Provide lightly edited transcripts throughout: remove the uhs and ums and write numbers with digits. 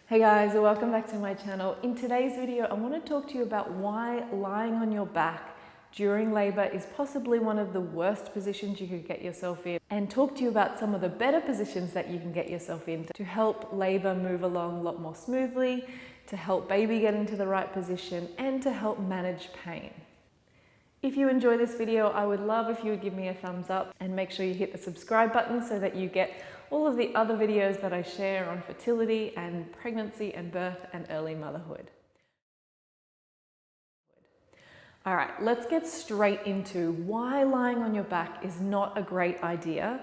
Hey guys, welcome back to my channel. In today's video, I want to talk to you about why lying on your back during labor is possibly one of the worst positions you could get yourself in, and talk to you about some of the better positions that you can get yourself in to help labor move along a lot more smoothly, to help baby get into the right position, and to help manage pain. If you enjoy this video, I would love if you would give me a thumbs up and make sure you hit the subscribe button so that you get all of the other videos that I share on fertility and pregnancy and birth and early motherhood. All right, let's get straight into why lying on your back is not a great idea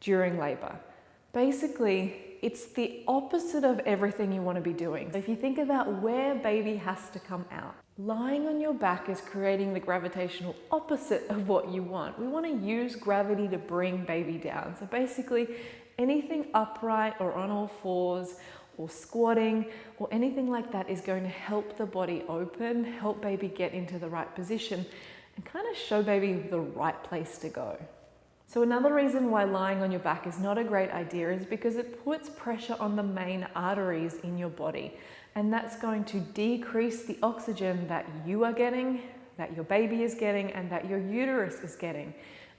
during labor. Basically, it's the opposite of everything you want to be doing. If you think about where baby has to come out, lying on your back is creating the gravitational opposite of what you want. We want to use gravity to bring baby down. So basically, anything upright or on all fours or squatting or anything like that is going to help the body open, help baby get into the right position, and kind of show baby the right place to go. So another reason why lying on your back is not a great idea is because it puts pressure on the main arteries in your body. And that's going to decrease the oxygen that you are getting, that your baby is getting, and that your uterus is getting.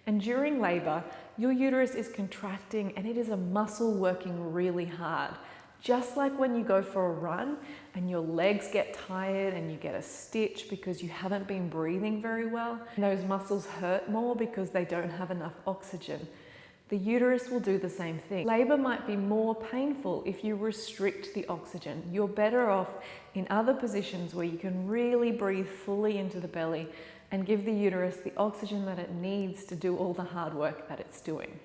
And during labor, your uterus is contracting and it is a muscle working really hard. Just like when you go for a run and your legs get tired and you get a stitch because you haven't been breathing very well, and those muscles hurt more because they don't have enough oxygen. The uterus will do the same thing. Labor might be more painful if you restrict the oxygen. You're better off in other positions where you can really breathe fully into the belly and give the uterus the oxygen that it needs to do all the hard work that it's doing.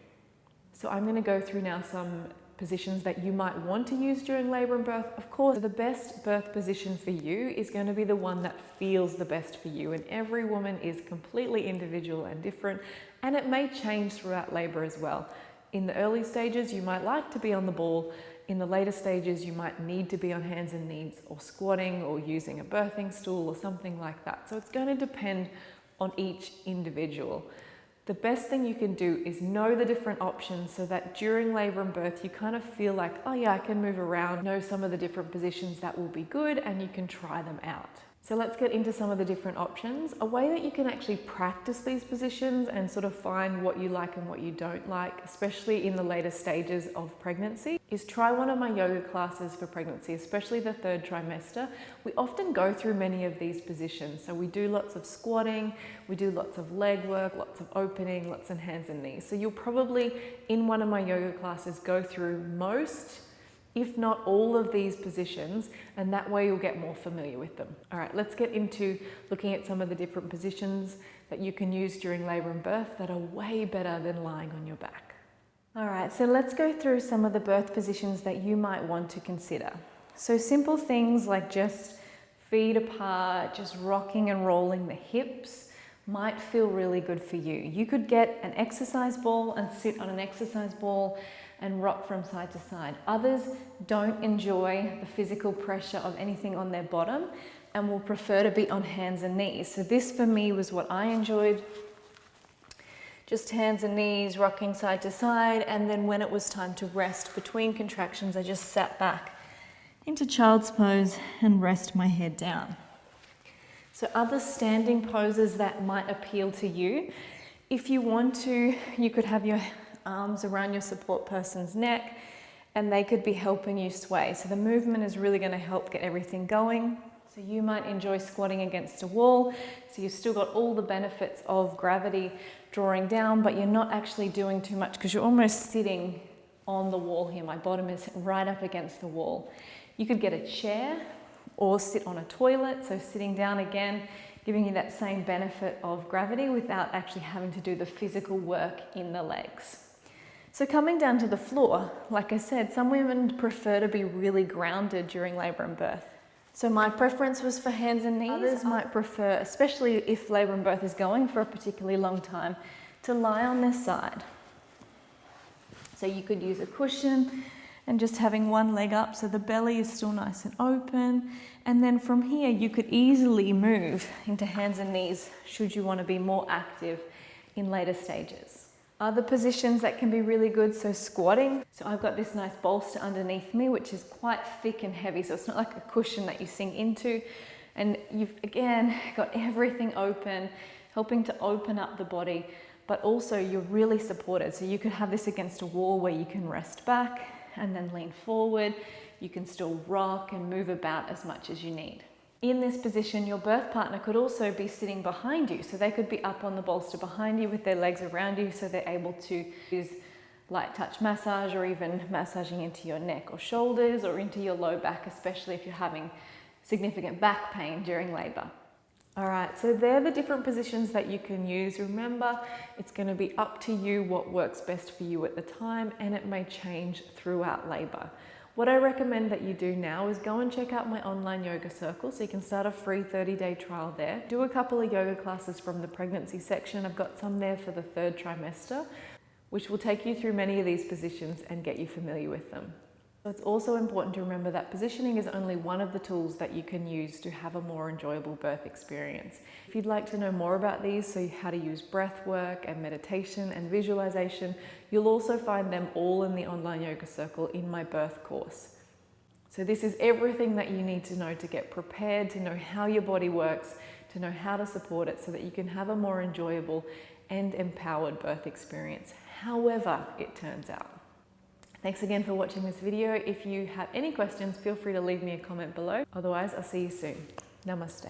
So I'm going to go through now some positions that you might want to use during labor and birth. Of course, the best birth position for you is going to be the one that feels the best for you, and every woman is completely individual and different, and it may change throughout labor as well. In the early stages, you might like to be on the ball. In the later stages, you might need to be on hands and knees or squatting or using a birthing stool or something like that. So it's going to depend on each individual. The best thing you can do is know the different options so that during labor and birth, you kind of feel like, oh yeah, I can move around, know some of the different positions that will be good, and you can try them out. So let's get into some of the different options. A way that you can actually practice these positions and sort of find what you like and what you don't like, especially in the later stages of pregnancy, is try one of my yoga classes for pregnancy, especially the 3rd trimester. We often go through many of these positions. So we do lots of squatting, we do lots of leg work, lots of opening, lots of hands and knees. So you'll probably, in one of my yoga classes, go through most, if not all of these positions, and that way you'll get more familiar with them. All right, let's get into looking at some of the different positions that you can use during labor and birth that are way better than lying on your back. All right, so let's go through some of the birth positions that you might want to consider. So simple things like just feet apart, just rocking and rolling the hips might feel really good for you. You could get an exercise ball and sit on an exercise ball and rock from side to side. Others don't enjoy the physical pressure of anything on their bottom and will prefer to be on hands and knees. So this for me was what I enjoyed. Just hands and knees, rocking side to side, and then when it was time to rest between contractions, I just sat back into child's pose and rest my head down. So other standing poses that might appeal to you, if you want to, you could have your arms around your support person's neck and they could be helping you sway. So the movement is really going to help get everything going. So you might enjoy squatting against a wall. So you've still got all the benefits of gravity drawing down, but you're not actually doing too much because you're almost sitting on the wall here. My bottom is right up against the wall. You could get a chair or sit on a toilet. So sitting down again, giving you that same benefit of gravity without actually having to do the physical work in the legs. So coming down to the floor, like I said, some women prefer to be really grounded during labor and birth. So my preference was for hands and knees. Others might prefer, especially if labor and birth is going for a particularly long time, to lie on their side. So you could use a cushion and just having one leg up so the belly is still nice and open. And then from here, you could easily move into hands and knees should you want to be more active in later stages. Other positions that can be really good, so squatting. So I've got this nice bolster underneath me, which is quite thick and heavy, so it's not like a cushion that you sink into. And you've, again, got everything open, helping to open up the body, but also you're really supported. So you could have this against a wall where you can rest back and then lean forward. You can still rock and move about as much as you need. In this position, your birth partner could also be sitting behind you. So they could be up on the bolster behind you with their legs around you, so they're able to use light touch massage or even massaging into your neck or shoulders or into your low back, especially if you're having significant back pain during labor. All right, so they're the different positions that you can use. Remember, it's going to be up to you what works best for you at the time, and it may change throughout labor. What I recommend that you do now is go and check out my online yoga circle, so you can start a free 30-day trial there. Do a couple of yoga classes from the pregnancy section. I've got some there for the 3rd trimester, which will take you through many of these positions and get you familiar with them. So it's also important to remember that positioning is only one of the tools that you can use to have a more enjoyable birth experience. If you'd like to know more about these, so how to use breath work and meditation and visualization, you'll also find them all in the online yoga circle in my birth course. So this is everything that you need to know to get prepared, to know how your body works, to know how to support it so that you can have a more enjoyable and empowered birth experience, however it turns out. Thanks again for watching this video. If you have any questions, feel free to leave me a comment below. Otherwise, I'll see you soon. Namaste.